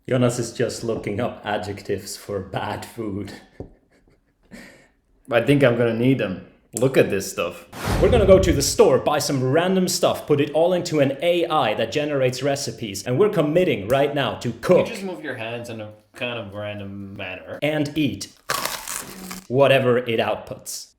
Jonas is just looking up adjectives for bad food. I think I'm gonna need them. Look at this stuff. We're gonna go to the store, buy some random stuff, put it all into an AI that generates recipes, and we're committing right now to cook. You just move your hands in a kind of random manner. And eat whatever it outputs.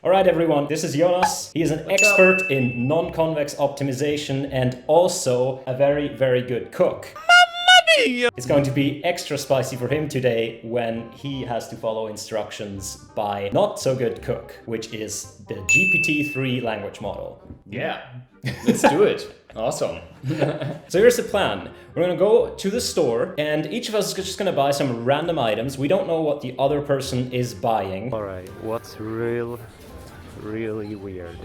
Alright everyone, this is Jonas. He is an expert in non-convex optimization and also a very, very good cook. It's going to be extra spicy for him today when he has to follow instructions by not so good cook, which is the GPT-3 language model. Yeah, let's do it. Awesome. So here's the plan. We're gonna go to the store and each of us is just gonna buy some random items. We don't know what the other person is buying. Alright, what's really weird?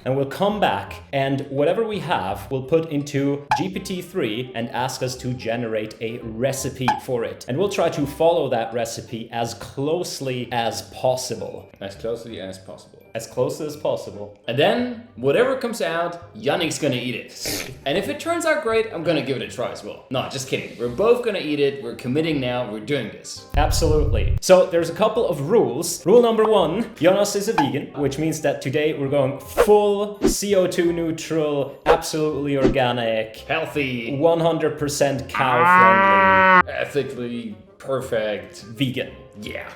And we'll come back and whatever we have, we'll put into GPT-3 and ask us to generate a recipe for it. And we'll try to follow that recipe as closely as possible. As closely as possible. As close as possible. And then, whatever comes out, Yannic's gonna eat it. And if it turns out great, I'm gonna give it a try as well. No, just kidding. We're both gonna eat it. We're committing now. We're doing this. Absolutely. So there's a couple of rules. Rule number 1, Jonas is a vegan, which means that today we're going full CO2 neutral, absolutely organic, Healthy, 100% cow friendly, ethically perfect. vegan. Yeah.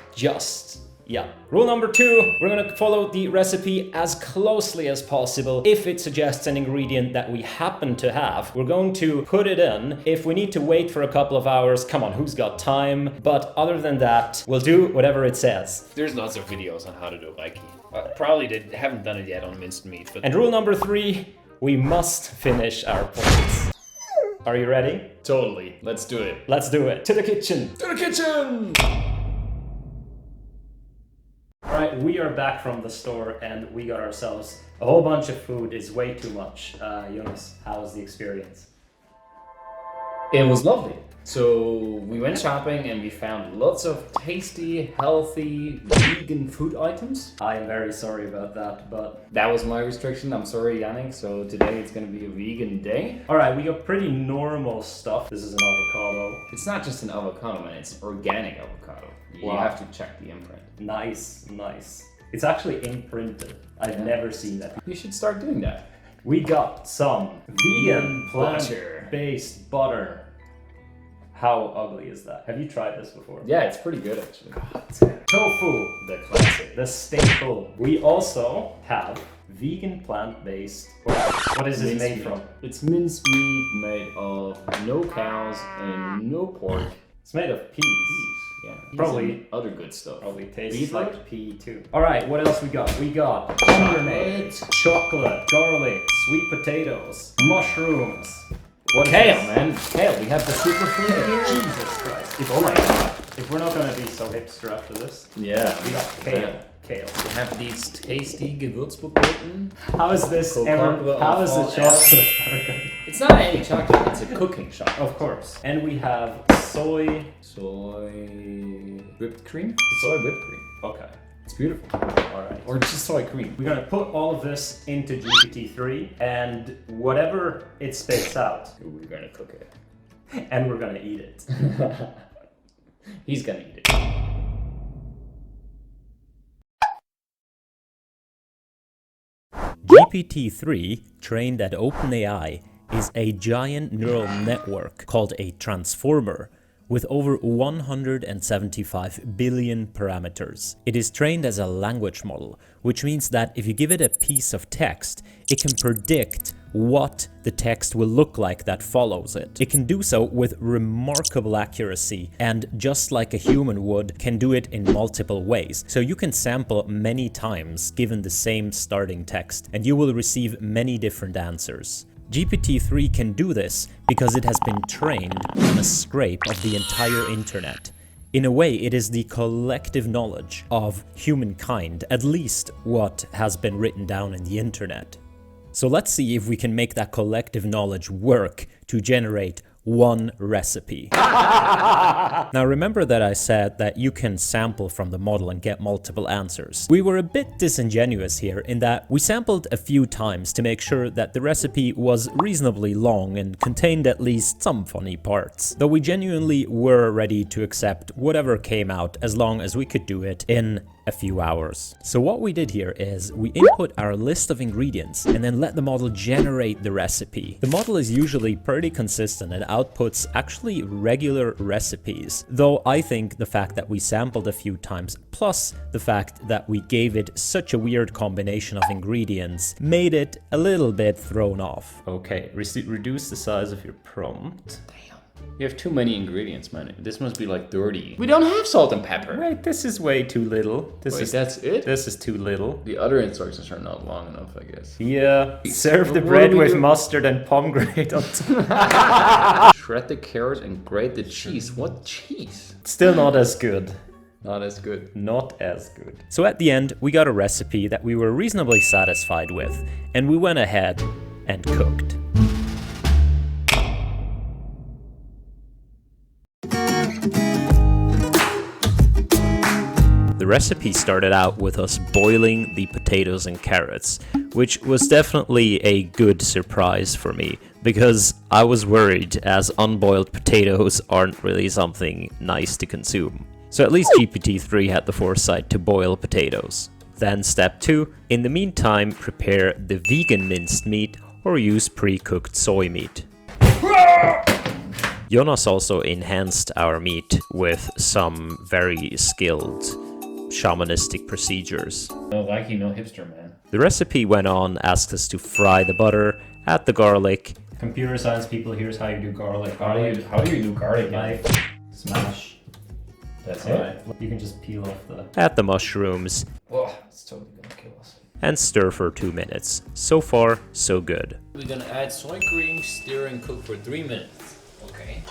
Yeah. Rule number 2, we're gonna follow the recipe as closely as possible. If it suggests an ingredient that we happen to have, we're going to put it in. If we need to wait for a couple of hours, come on, who's got time? But other than that, we'll do whatever it says. There's lots of videos on how to do Mikey. Haven't done it yet on minced meat. But And rule number 3, we must finish our points. Are you ready? totally. Let's do it. Let's do it. To the kitchen. To the kitchen! Alright, we are back from the store and we got ourselves a whole bunch of food. It's way too much. Jonas, how was the experience? It was lovely. So we went shopping and we found lots of tasty, healthy, vegan food items. I am very sorry about that, but... That was my restriction. I'm sorry, Yannic. So today it's gonna be a vegan day. Alright, we got pretty normal stuff. This is an avocado. It's not just an avocado, man. It's organic avocado. You Wow. have to check the imprint. Nice. It's actually imprinted. I've never seen that. You should start doing that. We got some vegan butter. plant-based butter. How ugly is that? Have you tried this before? Yeah, it's pretty good actually. Tofu, the classic, the staple. We also have vegan plant-based. What is this made from? It's minced meat made of no cows and no pork. It's made of peas. Yeah, Probably- and other good stuff. Probably tastes Beetroot? like pea too. All right, what else we got? We got chocolate, garlic, sweet potatoes, mushrooms. What is Kale, this? man. Kale. We have the superfood here. Jesus Christ. Oh my god. If we're not gonna be so hipster after this, Yeah. we got kale. Kale. We have these tasty Gewürzgurken. How is this Cocoa ever? How is the all chocolate ever gonna be? It's not any chocolate. It's a cooking chocolate. Of course. And we have soy. Soy whipped cream. Soy whipped cream. Okay. It's beautiful. Alright. Or just soy cream. We're gonna put all of this into GPT-3 and whatever it spits out, We're gonna cook it. and we're gonna eat it. He's gonna eat it. GPT-3, trained at OpenAI, is a giant neural network called a transformer with over 175 billion parameters. It is trained as a language model, which means that if you give it a piece of text, it can predict what the text will look like that follows it. It can do so with remarkable accuracy and, just like a human would, can do it in multiple ways. So you can sample many times given the same starting text and you will receive many different answers. GPT-3 can do this because it has been trained on a scrape of the entire internet. In a way, it is the collective knowledge of humankind, at least what has been written down in the internet. So let's see if we can make that collective knowledge work to generate one recipe. Now remember that I said that you can sample from the model and get multiple answers. We were a bit disingenuous here in that we sampled a few times to make sure that the recipe was reasonably long and contained at least some funny parts, though we genuinely were ready to accept whatever came out as long as we could do it in a few hours. So what we did here is we input our list of ingredients and then let the model generate the recipe. The model is usually pretty consistent and outputs actually regular recipes, though I think the fact that we sampled a few times plus the fact that we gave it such a weird combination of ingredients made it a little bit thrown off. Okay, reduce the size of your prompt. You have too many ingredients, man. This must be like 30. We don't have salt and pepper. Wait, this is way too little. That's it? This is too little. The other instructions are not long enough, I guess. Yeah. Serve the bread with mustard and pomegranate on top. Shred the carrots and grate the cheese. What cheese? Still not as good. Not as good. Not as good. So at the end, we got a recipe that we were reasonably satisfied with, and we went ahead and cooked. The recipe started out with us boiling the potatoes and carrots, which was definitely a good surprise for me, because I was worried as unboiled potatoes aren't really something nice to consume. So at least GPT-3 had the foresight to boil potatoes. Then step 2, in the meantime prepare the vegan minced meat or use pre-cooked soy meat. Jonas also enhanced our meat with some very skilled shamanistic procedures. No likey, no hipster, man. The recipe went on, asked us to fry the butter, add the garlic. Computer science people, here's how you do garlic. How do you do garlic? Knife, smash. That's it. You can just peel off the... Add the mushrooms. Whoa, it's totally gonna kill us. And stir for 2 minutes. So far, so good. We're gonna add soy cream, stir and cook for 3 minutes. Okay.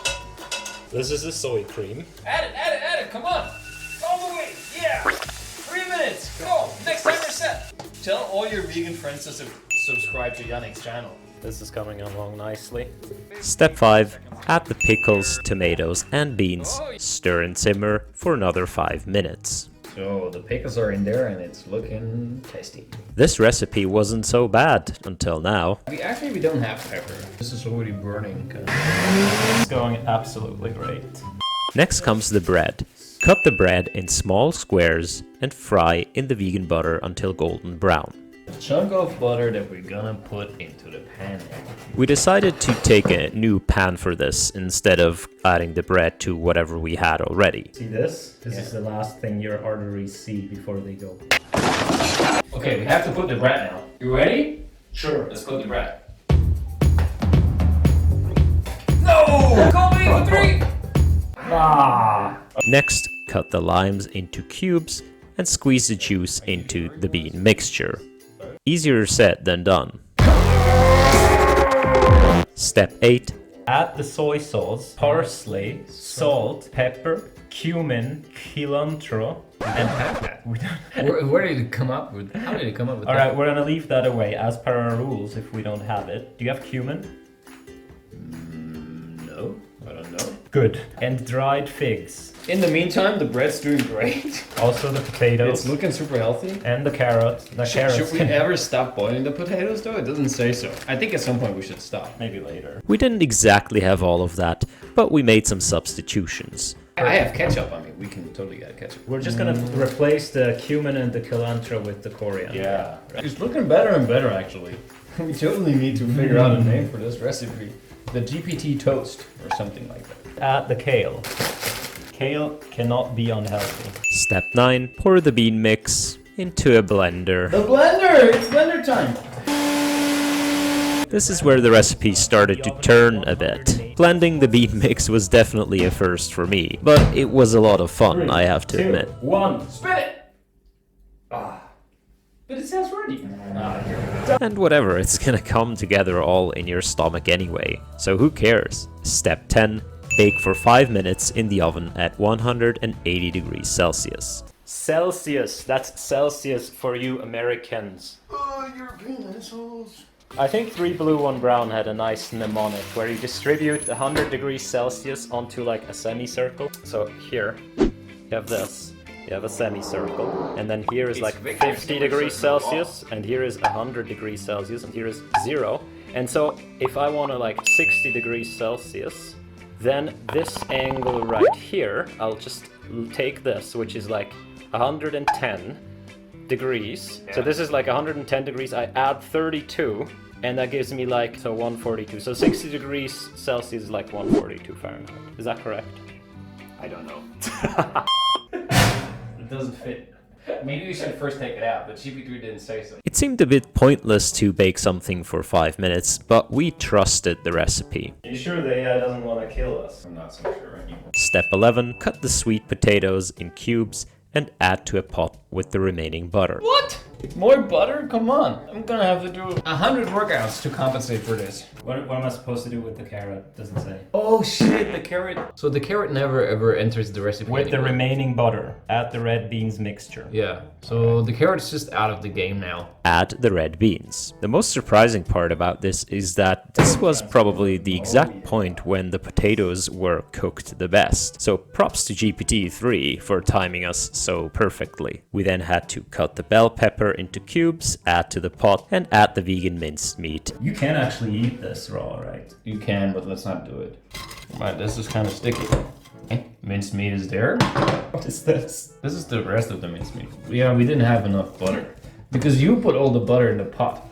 This is the soy cream. Add it, come on! All the way, yeah! 3 minutes, go! Next timer set! Tell all your vegan friends to subscribe to Yannic's channel. This is coming along nicely. Step 5. Add the pickles, tomatoes and beans. Stir and simmer for another 5 minutes. So the pickles are in there and it's looking tasty. This recipe wasn't so bad until now. We don't have pepper. This is already burning. It's going absolutely great. Next comes the bread. Cut the bread in small squares and fry in the vegan butter until golden brown. A chunk of butter that we're gonna put into the pan. We decided to take a new pan for this instead of adding the bread to whatever we had already. See this? This is the last thing your arteries see before they go. Okay, we have to put the bread now. You ready? Sure. Let's put the bread. No! Call me for 3! Ah! Next, cut the limes into cubes and squeeze the juice into the bean mixture. Easier said than done. Step 8. Add the soy sauce, parsley, salt, pepper, cumin, cilantro, and pepper. Where did it come up with? How did it come up with Alright, we're gonna leave that away as per our rules if we don't have it. Do you have cumin? No, I don't know. Good. And dried figs. In the meantime, the bread's doing great. Also the potatoes. It's looking super healthy. And the carrots. Should we ever stop boiling the potatoes though? It doesn't say so. I think at some point we should stop. Maybe later. We didn't exactly have all of that, but we made some substitutions. I have ketchup. I mean, we can totally get ketchup. We're just gonna replace the cumin and the cilantro with the coriander. Yeah. It's looking better and better actually. We totally need to figure out a name for this recipe. The GPT toast or something like that. Add the kale. Kale cannot be unhealthy. Step 9. Pour the bean mix into a blender. The blender! It's blender time! This is where the recipe started to turn a bit. Blending the bean mix was definitely a first for me, but it was a lot of fun, I have to admit. 1. Spit it! But it says ready. And whatever, it's gonna come together all in your stomach anyway, so who cares? Step 10. Bake for 5 minutes in the oven at 180 degrees Celsius. Celsius. That's Celsius for you Americans. Oh, European assholes. I think 3 blue, 1 brown had a nice mnemonic where you distribute 100 degrees Celsius onto like a semicircle. So here, you have this. You have a semicircle, and then here is like 50 degrees Celsius, and here is 100 degrees Celsius, and here is 0. And so if I want to like 60 degrees Celsius, then this angle right here, I'll just take this, which is like 110 degrees. So this is like 110 degrees. I add 32, and that gives me like, so 142. So 60 degrees Celsius is like 142 Fahrenheit. Is that correct? I don't know. It doesn't fit. Maybe we should first take it out, but GPT-3 didn't say so. It seemed a bit pointless to bake something for 5 minutes, but we trusted the recipe. Are you sure the AI doesn't want to kill us? I'm not so sure anymore. Step 11. Cut the sweet potatoes in cubes and add to a pot with the remaining butter. What? More butter? Come on. I'm gonna have to do 100 workouts to compensate for this. What am I supposed to do with the carrot? Doesn't say. Oh shit, the carrot. So the carrot never ever enters the recipe With the anymore. remaining butter, add the red beans mixture. Yeah, so the carrot's just out of the game now. Add the red beans. The most surprising part about this is that this was probably the exact point when the potatoes were cooked the best. So props to GPT-3 for timing us so perfectly. We then had to cut the bell pepper into cubes, add to the pot, and add the vegan minced meat. You can actually eat this raw, right? You can, but let's not do it. Right, this is kind of sticky. Minced meat is there. What is this? This is the rest of the minced meat. Yeah, we didn't have enough butter. Because you put all the butter in the pot.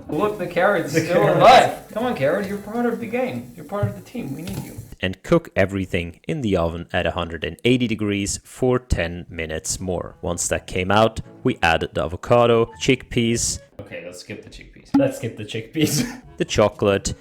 Look, the carrot's still alive. Come on, carrot, you're part of the game. You're part of the team. We need you. And cook everything in the oven at 180 degrees for 10 minutes more. Once that came out, we added the avocado, chickpeas, Okay, let's skip the chickpeas. Let's skip the chickpeas. the chocolate,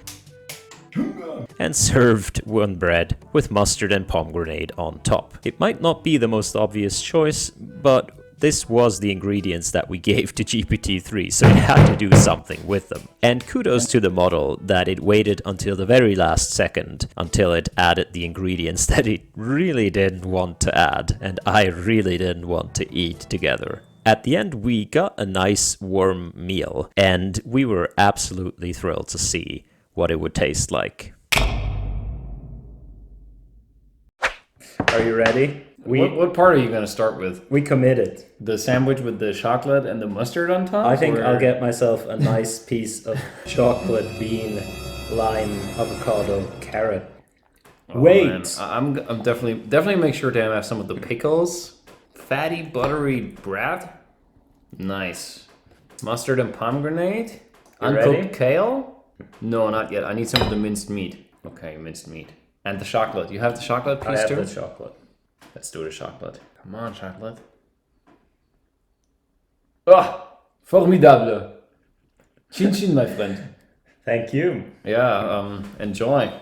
and served one bread with mustard and pomegranate on top. It might not be the most obvious choice, but this was the ingredients that we gave to GPT-3, so it had to do something with them. And kudos to the model that it waited until the very last second until it added the ingredients that it really didn't want to add, and I really didn't want to eat together. At the end, we got a nice warm meal, and we were absolutely thrilled to see what it would taste like. Are you ready? What part are you going to start with? We committed. The sandwich with the chocolate and the mustard on top? I think or- I'll get myself a nice piece of chocolate, bean, lime, avocado, carrot. Oh, Wait! man. I'm definitely make sure to have some of the pickles. Fatty, buttery bread. Nice. Mustard and pomegranate. Uncooked ready? kale? No, not yet. I need some of the minced meat. Okay, minced meat. And the chocolate. You have the chocolate I piece have too? the chocolate. Let's do the chocolate. Come on, chocolate. Ah, formidable. Chin chin, my friend. Thank you. Yeah, enjoy.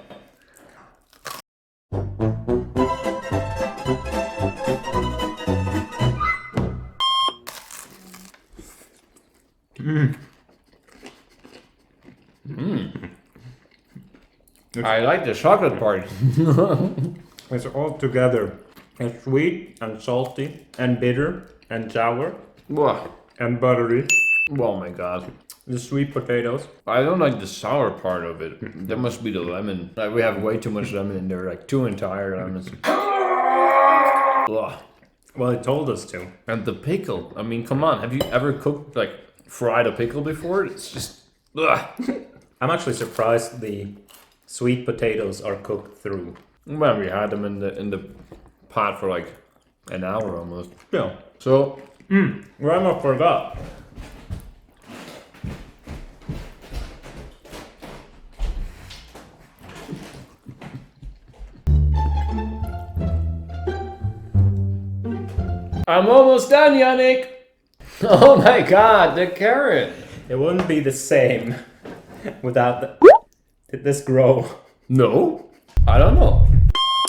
I like the chocolate part. It's all together. It's sweet and salty and bitter and sour Whoa. and buttery. Oh my god. The sweet potatoes. I don't like the sour part of it. That must be the lemon. Like, we have way too much lemon in there, like 2 entire lemons. Ugh. Well, it told us to. And the pickle. I mean, come on. Have you ever cooked, like, fried a pickle before? It's just... Ugh. I'm actually surprised the sweet potatoes are cooked through. Well, we had them in the pot for like an hour almost. Yeah. So, Grandma forgot. I'm almost done, Yannic. Oh my god, the carrot. It wouldn't be the same without the... Did this grow? No, I don't know.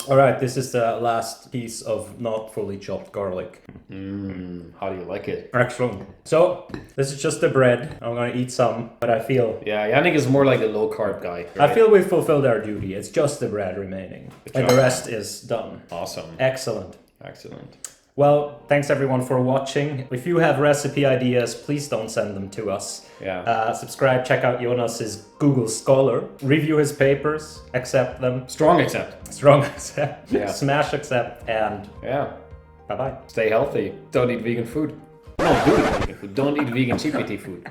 Alright, this is the last piece of not fully chopped garlic. How do you like it? Excellent. So, this is just the bread. I'm gonna eat some, but I feel... Yeah, Yannic is more like a low carb guy. I feel we've fulfilled our duty. It's just the bread remaining. And the rest is done. Awesome. Excellent. Excellent. Well, thanks everyone for watching. If you have recipe ideas, please don't send them to us. Yeah. Subscribe, check out Jonas's Google Scholar, review his papers, accept them. Strong accept. Strong accept, Yeah. smash accept, and Yeah. bye-bye. Stay healthy. Don't eat vegan food. No, do eat vegan food. Don't eat vegan GPT food.